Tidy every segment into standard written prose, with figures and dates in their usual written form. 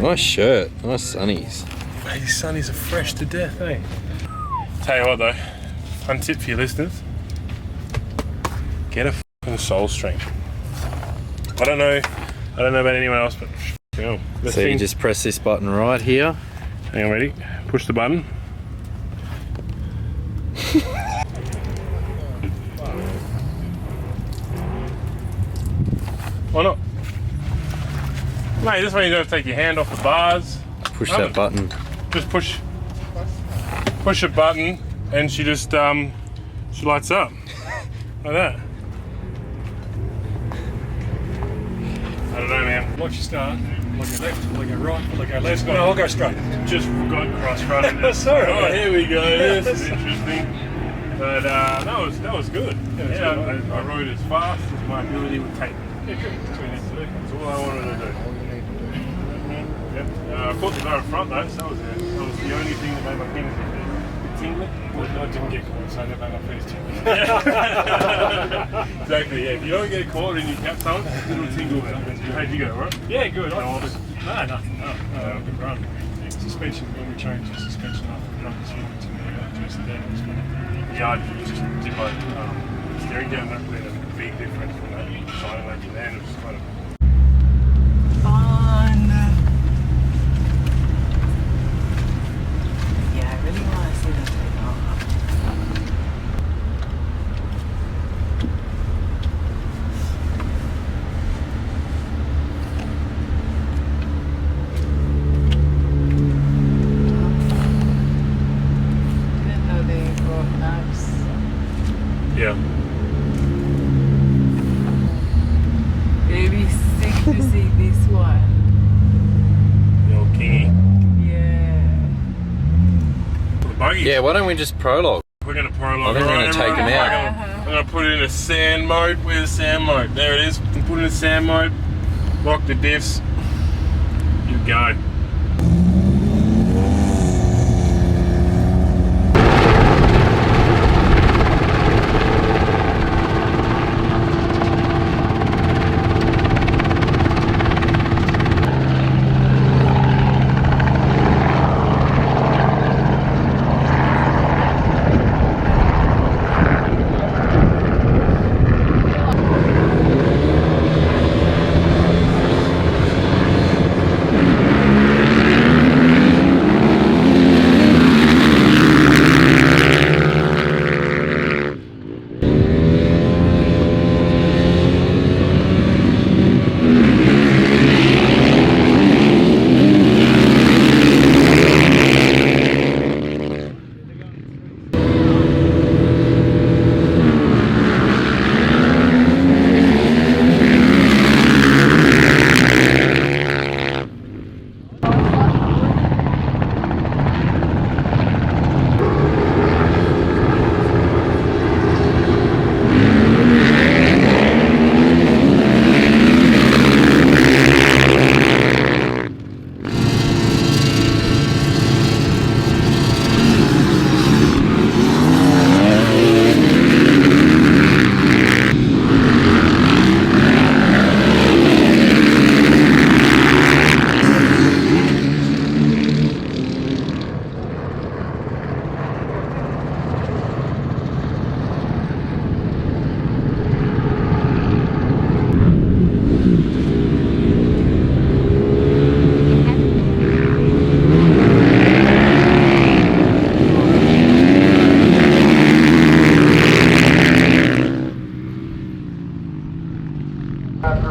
Nice shirt. Nice sunnies. Mate, these sunnies are fresh to death, eh? Tell you what though, fun tip for your listeners. Get a fucking Soul Stream. I don't know about anyone else, but you know, So you just press this button right here. Hang on, ready? Push the button. Why not? Mate, this way you don't have to take your hand off the bars. Push that button. Just push a button and she just she lights up. Like that. I don't know, man. Once you start, look at left, look at right, look at left. No, I'll go straight. Just got cross-running. Sorry. Oh, here we go. This is interesting. But that was good. Yeah, I rode as fast as my ability would take me. Yeah, good. That's what you need to do. That's all I wanted to do. Yep. I caught the guy in front though, so that was the only thing that made my fingers a bit tingly. Well, I didn't get caught, so I never got fingers tingling. Exactly, yeah. If you don't get caught and you cap someone, it'll tingle there. How'd you go, right? Yeah, good. No, Nothing. No, good run. Suspension, when we changed the suspension after the run, so we went to just then it was fine. Yeah, I just did my steering down. That made a big difference from that signing left to the end. It was kind of fun. Yeah, I really want to see them take off. Didn't know they brought knives. yeah. Maybe sick to see this one. The old kingy. Yeah. The buggy. Yeah, why don't we just prologue? We're going to prologue. I think we're going to take him out. I'm going to put it in a sand mode. Where's the sand mode? There it is. Put it in sand mode. Lock the diffs. You go.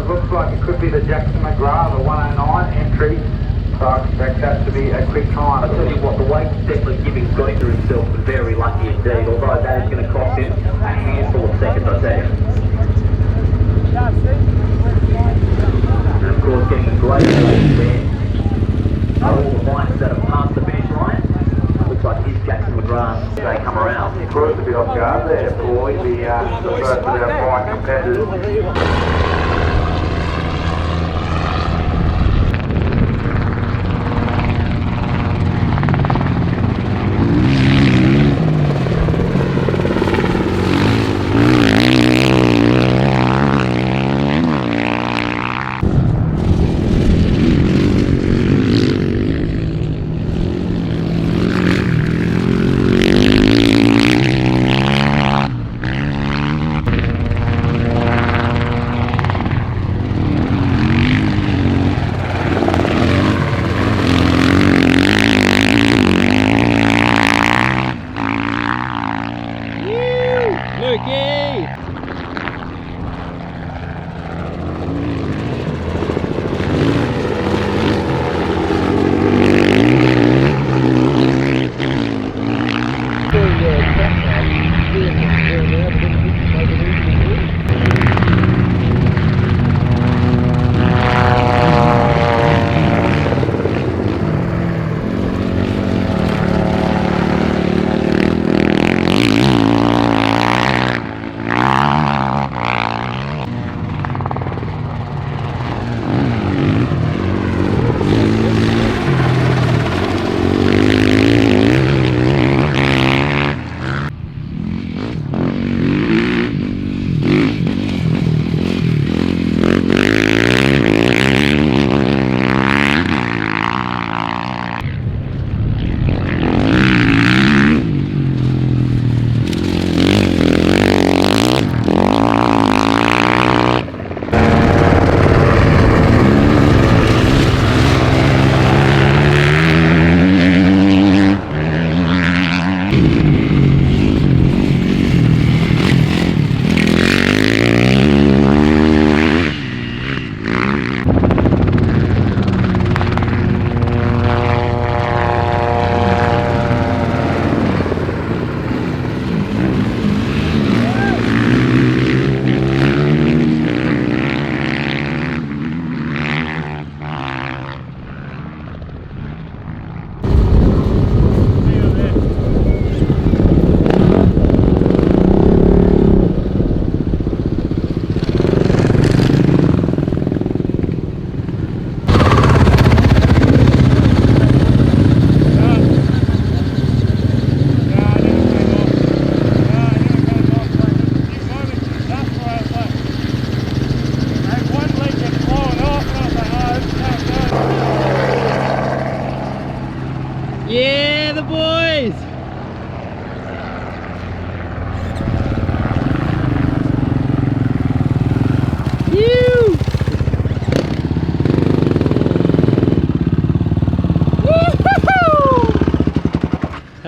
Looks like it could be the Jackson McGrath, the 109 entry. So I expect that to be a quick time. I'll tell you what, the way he's definitely giving credit to himself was very lucky indeed, although that is going to cost him a handful of seconds, I tell you. And of course, getting a great race there are all the bikes that have passed the finish line. Looks like his Jackson McGrath, they come around. Cruised a bit off guard there for the first of our bike competitors.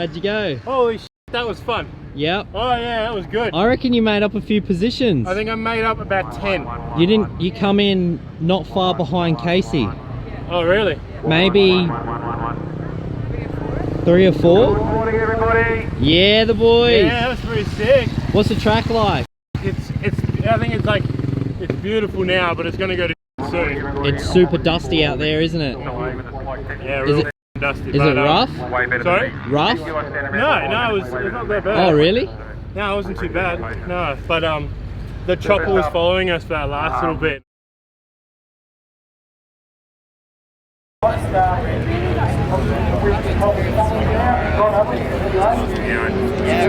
How'd you go? Holy shit, that was fun. Yep. Oh yeah, that was good. I reckon you made up a few positions. I think I made up about 10. You come in not far behind Casey. Oh really? Maybe 3 or 4? Good morning, everybody. Yeah, the boys. Yeah, that was pretty sick. What's the track like? I think it's beautiful now, but it's gonna go to soon. It's super dusty out there, isn't it? Yeah, Is real it- dusty. Is it rough? Sorry? Rough? No, it's not that bad. Oh, really? No, it wasn't too bad. No, but the chopper was following us for that last little bit. Yeah,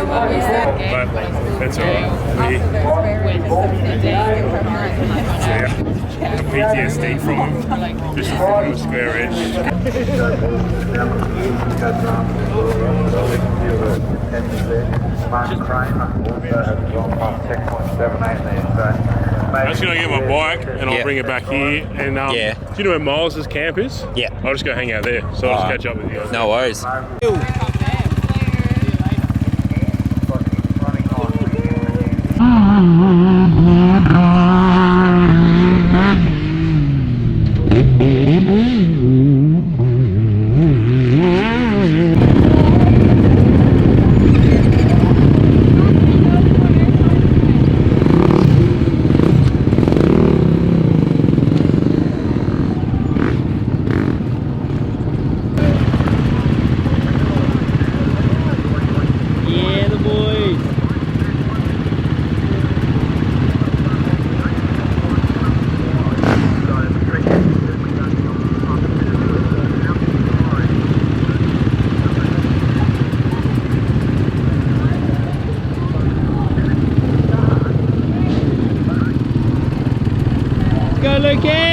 what we said. But that's alright. The PTSD from just from the square edge. I'm just gonna get my bike and I'll Yeah. bring it back here. And Yeah. do you know where Miles's camp is? Yeah. I'll just go hang out there. So I'll just catch up with you guys. No worries. Yeah, the boys. Go, Lukey!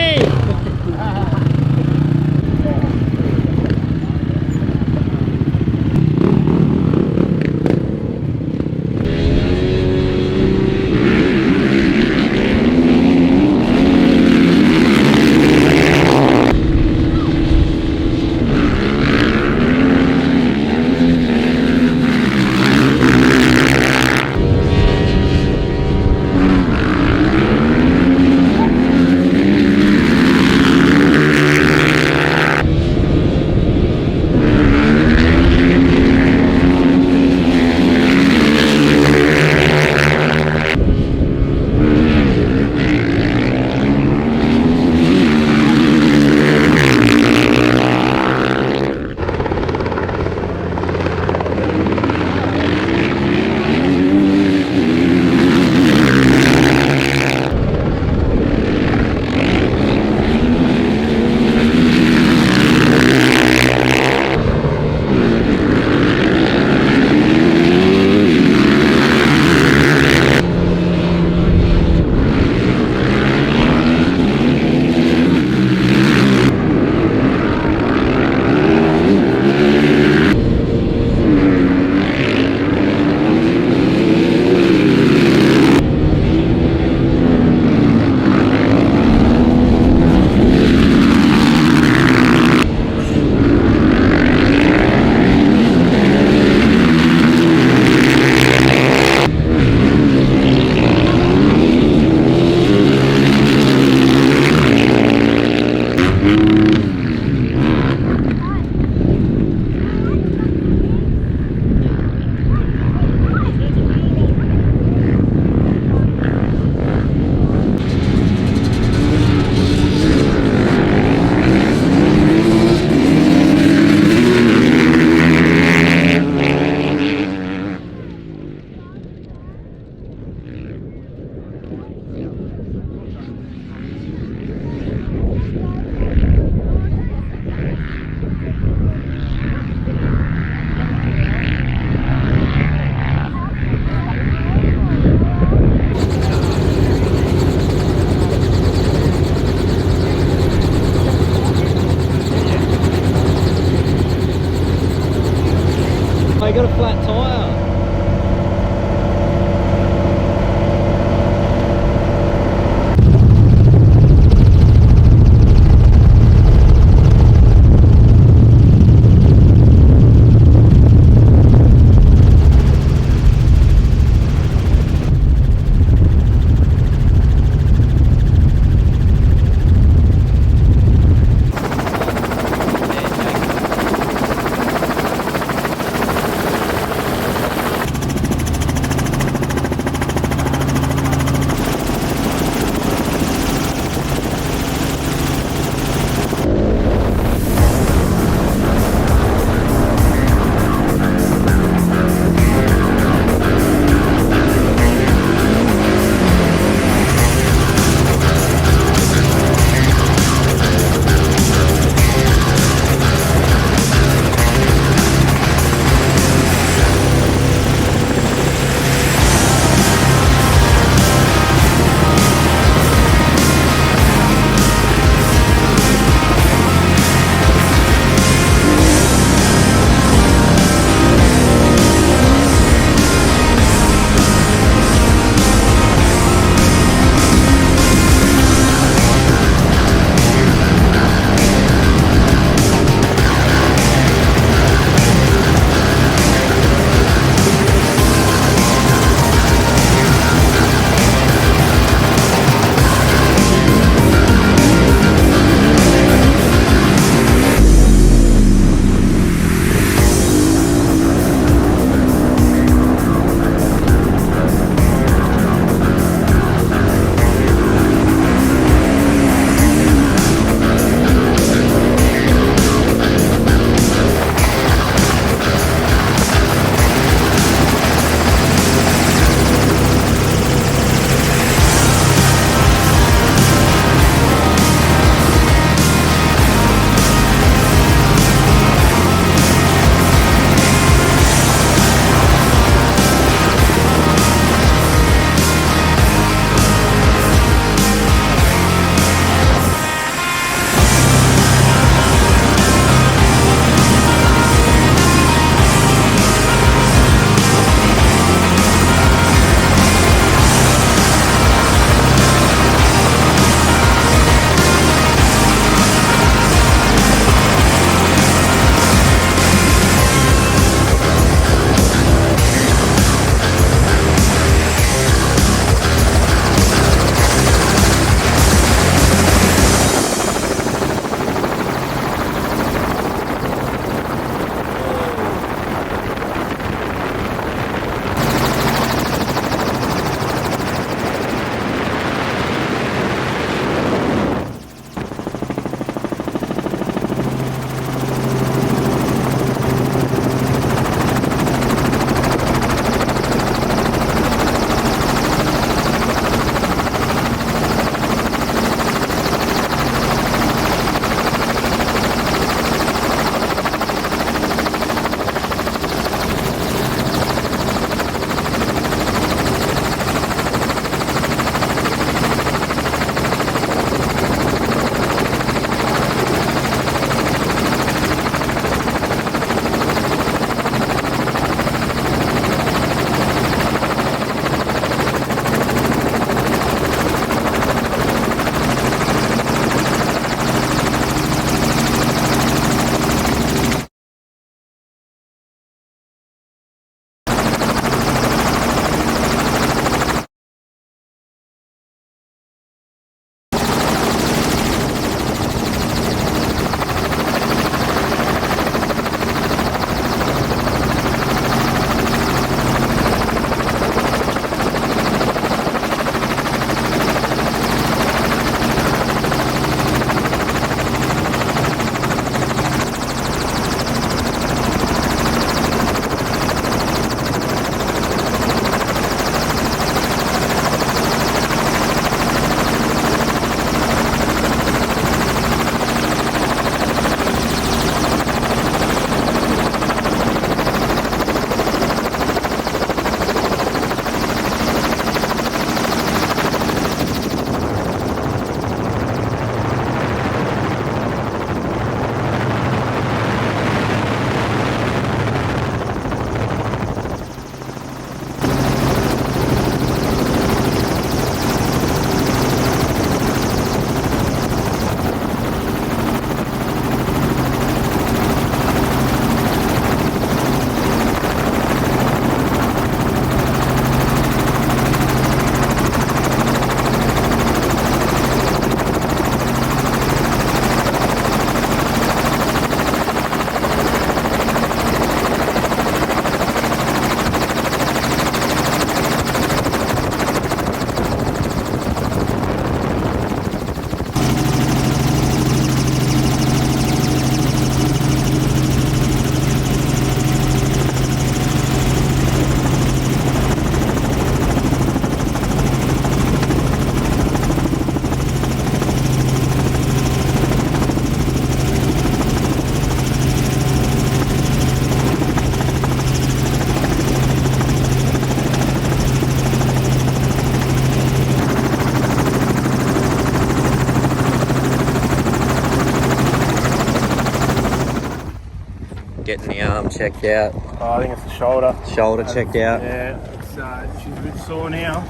Getting the arm checked out. Oh, I think it's the shoulder. Shoulder checked out. Yeah, it's, she's a bit sore now.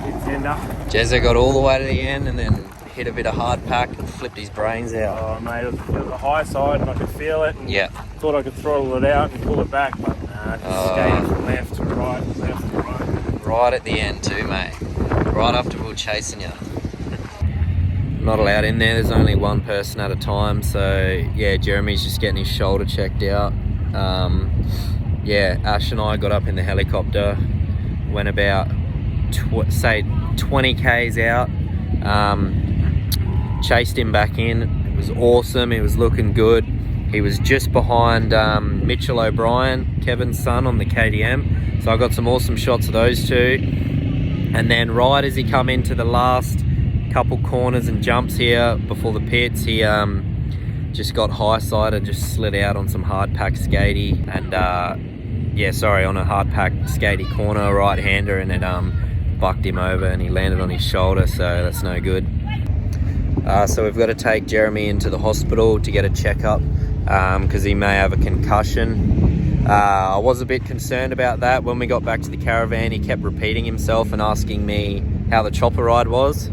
Bit tender. Jezza got all the way to the end and then hit a bit of hard pack and flipped his brains out. Oh, mate, it was the high side and I could feel it. And Yeah. thought I could throttle it out and pull it back, but nah, just skating from left to right, left to right. Right at the end too, mate. Right after we were chasing you. Not allowed in there, there's only one person at a time, so yeah, Jeremy's just getting his shoulder checked out. Yeah, Ash and I got up in the helicopter, went about say 20 k's out, chased him back in. It was awesome, it was looking good. He was just behind Mitchell O'Brien, Kevin's son, on the KTM, so I got some awesome shots of those two. And then right as he come into the last couple corners and jumps here before the pits, he just got high sided, just slid out on some hard pack skatey, and yeah, sorry, on a hard pack skatey corner, right hander, and it bucked him over and he landed on his shoulder, so that's no good. So we've got to take Jeremy into the hospital to get a checkup because he may have a concussion. I was a bit concerned about that. When we got back to the caravan, he kept repeating himself and asking me how the chopper ride was.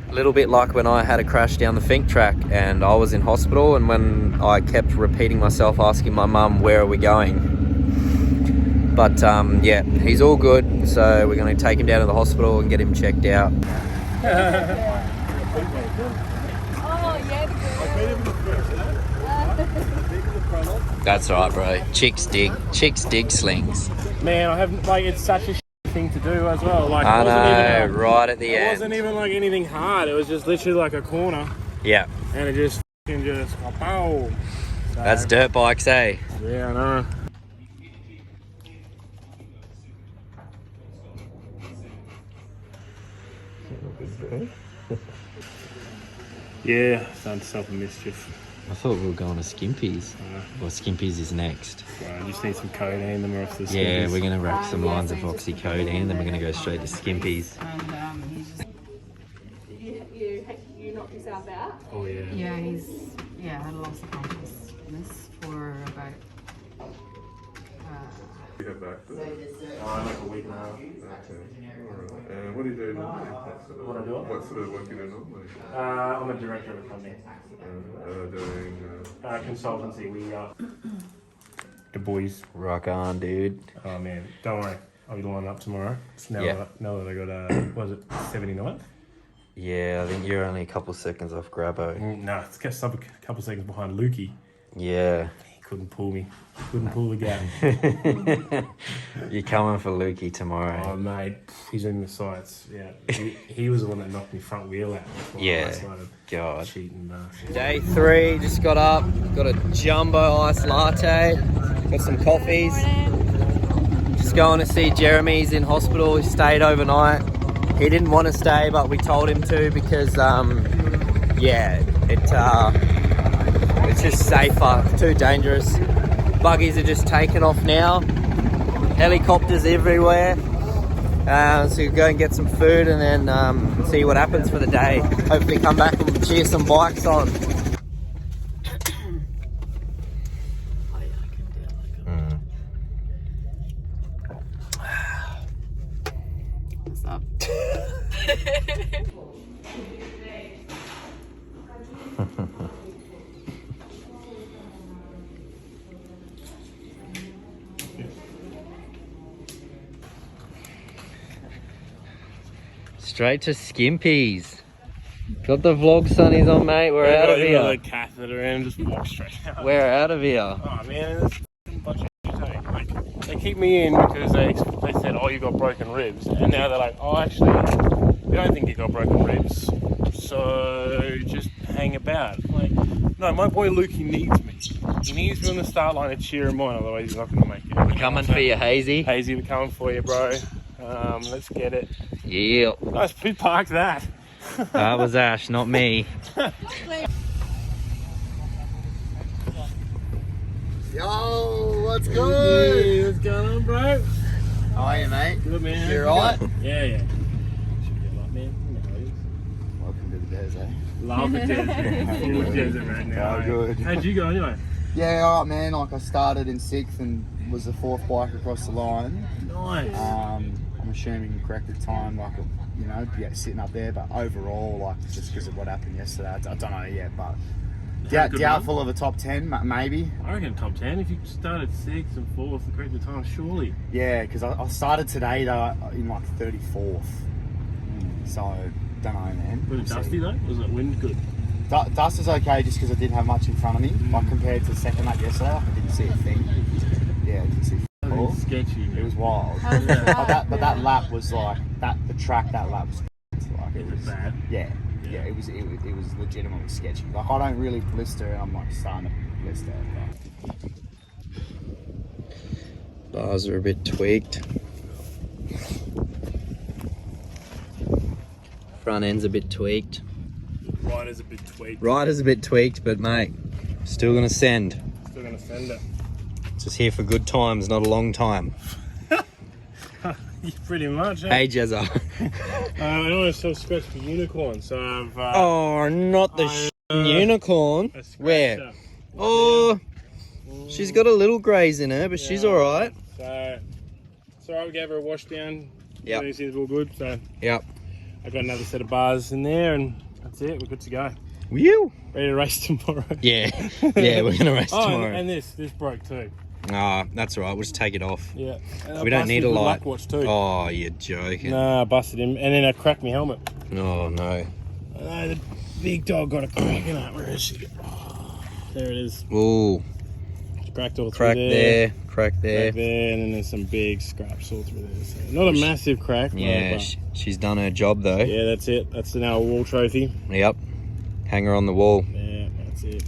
A little bit like when I had a crash down the Fink track and I was in hospital, and when I kept repeating myself asking my mum, where are we going? But yeah, he's all good, so we're going to take him down to the hospital and get him checked out. That's right, bro. Chicks dig slings. Man, I haven't, like, it's such a thing to do as well. Like, I it wasn't know, even, right at the it end. wasn't even like anything hard. It was just literally like a corner, Yeah, and it just bow. So, that's dirt bikes, eh? yeah, I know. Yeah, starting to suffer mischief. I thought we were going to Skimpies. Well, Skimpies is next. I just need some codeine, then we're off to the Yeah, Skimpies. we're going to rack some lines of oxycodone, then we're going to go straight to Skimpies. You knocked yourself out? Oh, yeah. Yeah, he's had a loss of consciousness for about Like a week and a half. And what do you do normally? What I do? What sort of work do you do normally? I'm a director of a company. Doing Consultancy. We the boys. Rock on, dude. Oh man, don't worry. I'll be lining up tomorrow. It's now, Yeah. now that I got was it 79th? Yeah, I think you're only a couple seconds off Grabbo. No, it's just a couple seconds behind Lukey. Yeah. He couldn't pull me. Couldn't pull the gap. You're coming for Lukey tomorrow. Oh mate, he's in the sights. Yeah, he was the one that knocked me front wheel out. Yeah. I started God. cheating bastard. Day 3, just got up, got a jumbo iced latte, got some coffees. Just going to see Jeremy, he's in hospital, he stayed overnight. He didn't want to stay, but we told him to because, yeah, it's just safer, too dangerous. Buggies are just taking off now. Helicopters everywhere. So we go and get some food and then see what happens for the day. Hopefully come back and cheer some bikes on. what's up? Straight to Skimpies. Got the vlog sunnies on, mate. We're out of The here. catheter and just walk straight out. We're out of here. Oh man, this bunch of shit, eh? Like, they keep me in because they said, oh, you got broken ribs, and now they're like, oh, actually, we don't think you got broken ribs, so just hang about. Like, no, my boy Lukey needs me. He needs me on the start line to cheer him on, otherwise he's not going to make it. We're coming for you, Hazy. Hazy, we're coming for you, bro. Let's get it. Yeah. Nice, who parked that? That was Ash, not me. Yo, what's good? Hey, what's going on, bro? How are you, mate? Good, man. You alright? Yeah, yeah. Should be a lot, man. You know how it is. Welcome to the desert. Love the desert. Full of desert right now. Oh, good. How'd you go anyway? Yeah, alright, man. Like I started in 6th and was the 4th bike across the line. Nice. I'm assuming corrected time, like, you know, yeah, sitting up there. But overall, like, just because of what happened yesterday, I don't know yet. But doubtful of a top 10, maybe. I reckon top 10 if you started 6th and 4th and corrected time, surely. Yeah, because I started today though in like 34th. So don't know, man. Was it dusty though? Was it wind good? Dust is okay just because I didn't have much in front of me. Like compared to the second lap yesterday, like I didn't see a thing. Yeah, I didn't see It sketchy. It was wild. Yeah. but that lap was like the track that lap was like It was bad. Yeah, it was legitimately sketchy. Like I don't really blister and I'm like starting to blister. Bars are a bit tweaked. Front end's a bit tweaked. Rider's a bit tweaked. Rider's a bit tweaked, but mate, still gonna send. Still gonna send it. Just here for good times, not a long time. Pretty much. Hey, Jezza. I always self-scratch for unicorn, so I've... Oh, not the unicorn. Where? Oh, she's got a little graze in her, but she's all right. So, it's all right. We gave her a wash down. Yep. Everything seems all good. So, Yep. I got another set of bars in there, and that's it. We're good to go. Whew. Ready to race tomorrow. Yeah. Yeah, we're gonna race tomorrow. And this broke too. Ah, that's all right. We'll just take it off. Yeah. We don't need a light. Watch too. Oh, you're joking. Nah, I busted him, and then I cracked my helmet. Oh no. I know the big dog got a crack in it. Where is she? Oh, there it is. Ooh. It's cracked all through Crack there. crack there. Crack there, and then there's some big scraps all through there. So not a massive crack. Yeah, but she's done her job though. yeah, that's it. That's now a wall trophy. Yep. Hang her on the wall. Yeah, that's it.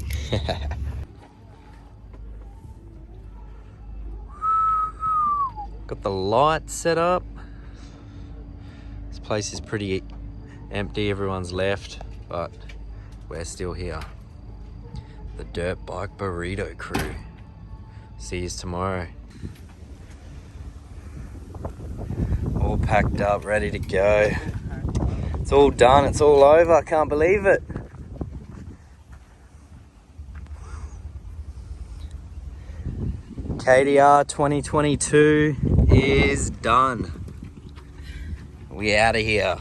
Got the lights set up. This place is pretty empty. Everyone's left, but we're still here. The Dirtbike Burrito crew. See you tomorrow. All packed up, ready to go. It's all done. It's all over. I can't believe it. KDR 2022 is done. We out of here.